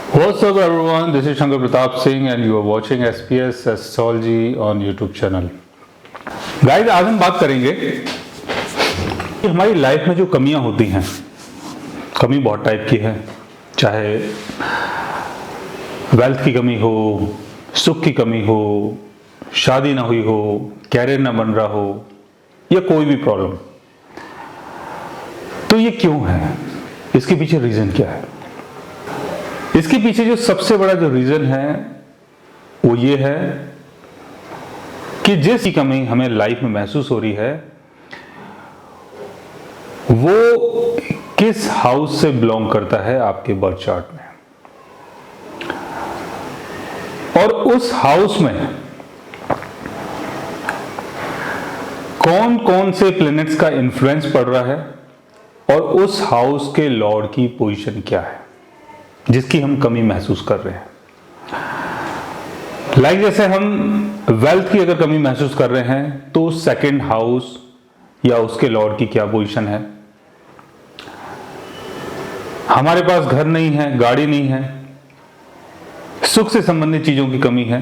What's up everyone, this is Shankar Pratap Singh and you are watching SPS Astrology on YouTube channel. Guys, आज हम बात करेंगे कि हमारी लाइफ में जो कमियां होती हैं, कमी बहुत टाइप की है, चाहे वेल्थ की कमी हो, सुख की कमी हो, शादी ना हुई हो, कैरियर ना बन रहा हो या कोई भी प्रॉब्लम। तो ये क्यों है? इसके पीछे रीजन क्या है? इसके पीछे जो सबसे बड़ा जो रीजन है वो ये है कि जिस कमी हमें लाइफ में महसूस हो रही है वो किस हाउस से बिलोंग करता है आपके बर्थ चार्ट में, और उस हाउस में कौन कौन से प्लैनेट्स का इन्फ्लुएंस पड़ रहा है और उस हाउस के लॉर्ड की पोजीशन क्या है जिसकी हम कमी महसूस कर रहे हैं। जैसे हम वेल्थ की अगर कमी महसूस कर रहे हैं तो सेकंड हाउस या उसके लॉर्ड की क्या पोजीशन है। हमारे पास घर नहीं है, गाड़ी नहीं है, सुख से संबंधित चीजों की कमी है,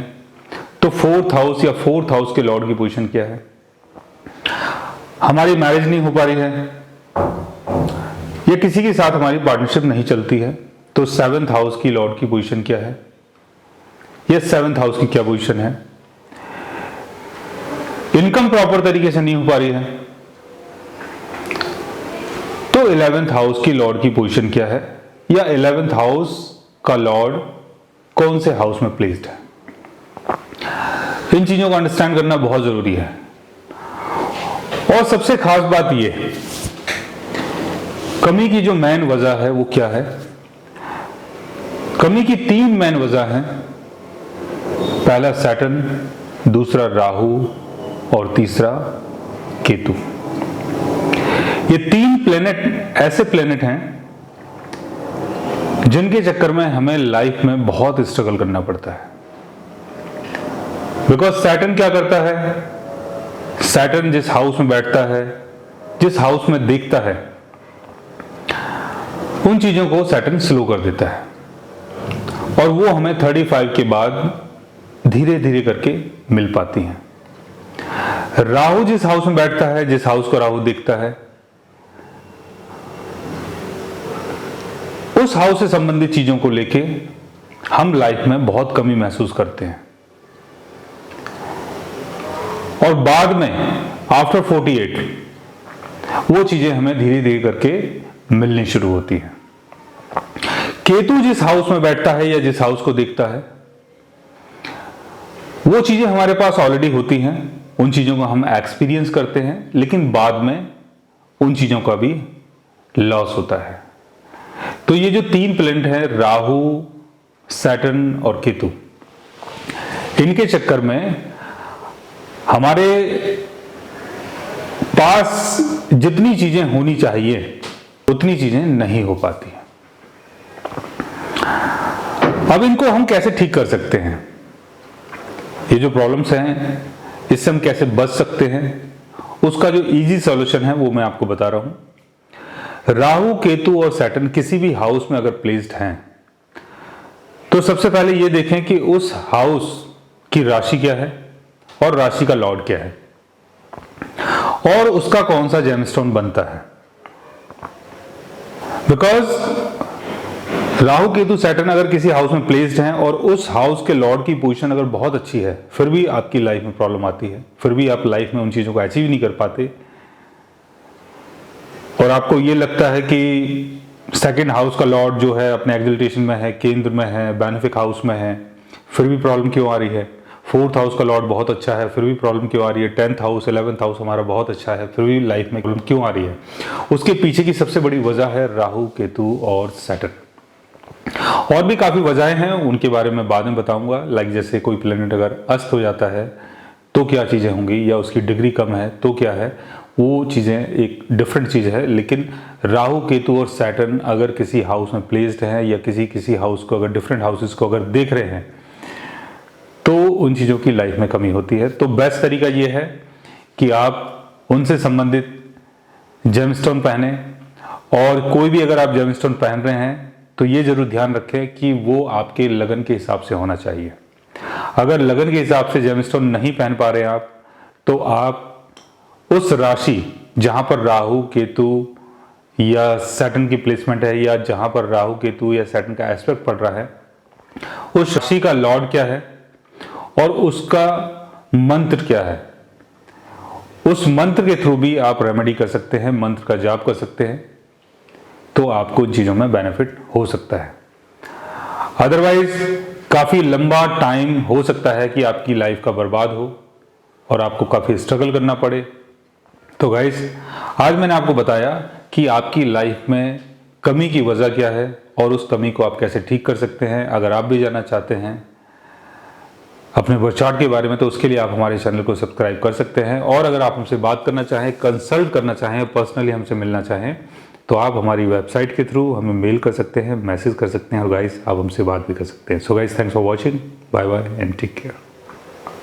तो फोर्थ हाउस या फोर्थ हाउस के लॉर्ड की पोजीशन क्या है। हमारी मैरिज नहीं हो पा रही है या किसी के साथ हमारी पार्टनरशिप नहीं चलती है, तो सेवंथ हाउस की लॉर्ड की पोजीशन क्या है या सेवंथ हाउस की क्या पोजीशन है। इनकम प्रॉपर तरीके से नहीं हो पा रही है तो 11th हाउस की लॉर्ड की पोजीशन क्या है या 11th हाउस का लॉर्ड कौन से हाउस में प्लेस्ड है। इन चीजों को अंडरस्टैंड करना बहुत जरूरी है। और सबसे खास बात यह, कमी की जो मेन वजह है वो क्या है। कमी की 3 मेन वजह हैं। पहला सैटर्न, दूसरा राहु और तीसरा केतु। ये 3 प्लेनेट ऐसे प्लेनेट हैं जिनके चक्कर में हमें लाइफ में बहुत स्ट्रगल करना पड़ता है। बिकॉज सैटर्न क्या करता है, सैटर्न जिस हाउस में बैठता है, जिस हाउस में देखता है, उन चीजों को सैटर्न स्लो कर देता है और वो हमें 35 के बाद धीरे धीरे करके मिल पाती हैं। राहु जिस हाउस में बैठता है, जिस हाउस को राहु देखता है, उस हाउस से संबंधित चीजों को लेके हम लाइफ में बहुत कमी महसूस करते हैं और बाद में आफ्टर 48 वो चीजें हमें धीरे धीरे करके मिलनी शुरू होती हैं। केतु जिस हाउस में बैठता है या जिस हाउस को देखता है, वो चीजें हमारे पास ऑलरेडी होती हैं, उन चीजों को हम एक्सपीरियंस करते हैं, लेकिन बाद में उन चीजों का भी लॉस होता है। तो ये जो 3 प्लैनेट हैं, राहु, सैटर्न और केतु, इनके चक्कर में हमारे पास जितनी चीजें होनी चाहिए उतनी चीजें नहीं हो पाती हैं। अब इनको हम कैसे ठीक कर सकते हैं, ये जो प्रॉब्लम्स हैं इससे हम कैसे बच सकते हैं, उसका जो इजी सॉल्यूशन है वो मैं आपको बता रहा हूं। राहु, केतु और सैटर्न किसी भी हाउस में अगर प्लेस्ड हैं तो सबसे पहले ये देखें कि उस हाउस की राशि क्या है और राशि का लॉर्ड क्या है और उसका कौन सा जेमस्टोन बनता है। बिकॉज राहु, केतु, सैटर्न अगर किसी हाउस में प्लेस्ड हैं और उस हाउस के लॉर्ड की पोजीशन अगर बहुत अच्छी है, फिर भी आपकी लाइफ में प्रॉब्लम आती है, फिर भी आप लाइफ में उन चीजों को अचीव नहीं कर पाते और आपको ये लगता है कि सेकंड हाउस का लॉर्ड जो है अपने एक्सल्टेशन में है, केंद्र में है, बेनिफिक हाउस में है, फिर भी प्रॉब्लम क्यों आ रही है। फोर्थ हाउस का लॉर्ड बहुत अच्छा है, फिर भी प्रॉब्लम क्यों आ रही है। 10th हाउस, 11th हाउस हमारा बहुत अच्छा है, फिर भी लाइफ में प्रॉब्लम क्यों आ रही है। उसके पीछे की सबसे बड़ी वजह है राहु, केतु और सैटर्न। और भी काफी वजहें हैं, उनके बारे में बाद में बताऊंगा। जैसे कोई प्लेनेट अगर अस्त हो जाता है तो क्या चीजें होंगी, या उसकी डिग्री कम है तो क्या है, वो चीजें एक डिफरेंट चीज है। लेकिन राहु, केतु और सैटर्न अगर किसी हाउस में प्लेस्ड हैं या किसी हाउस को अगर डिफरेंट हाउसेस को अगर देख रहे हैं तो उन चीजों की लाइफ में कमी होती है। तो बेस्ट तरीका ये है कि आप उनसे संबंधित जेमस्टोन पहने, और कोई भी अगर आप जेमस्टोन पहन रहे हैं तो ये ज़रूर ध्यान रखें कि वो आपके लगन के हिसाब से होना चाहिए। अगर लगन के हिसाब से जेमस्टोन नहीं पहन पा रहे हैं आप, तो आप उस राशि जहाँ पर राहु केतु या सैटर्न की प्लेसमेंट है, या जहाँ पर राहु केतु या सैटर्न का एस्पेक्ट पड़ रहा है, उस राशि का लॉर्ड क्या है और उसका मंत्र क्या है, उस मंत्र के थ्रू भी आप रेमेडी कर सकते हैं, मंत्र का जाप कर सकते हैं, तो आपको इन चीज़ों में बेनिफिट हो सकता है। अदरवाइज काफ़ी लंबा टाइम हो सकता है कि आपकी लाइफ का बर्बाद हो और आपको काफ़ी स्ट्रगल करना पड़े। तो गाइस, आज मैंने आपको बताया कि आपकी लाइफ में कमी की वजह क्या है और उस कमी को आप कैसे ठीक कर सकते हैं। अगर आप भी जानना चाहते हैं अपने बर्थ चार्ट के बारे में, तो उसके लिए आप हमारे चैनल को सब्सक्राइब कर सकते हैं। और अगर आप हमसे बात करना चाहें, कंसल्ट करना चाहें, पर्सनली हमसे मिलना चाहें, तो आप हमारी वेबसाइट के थ्रू हमें मेल कर सकते हैं, मैसेज कर सकते हैं, और गाइस आप हमसे बात भी कर सकते हैं। So guys, thanks for watching, bye bye and take care.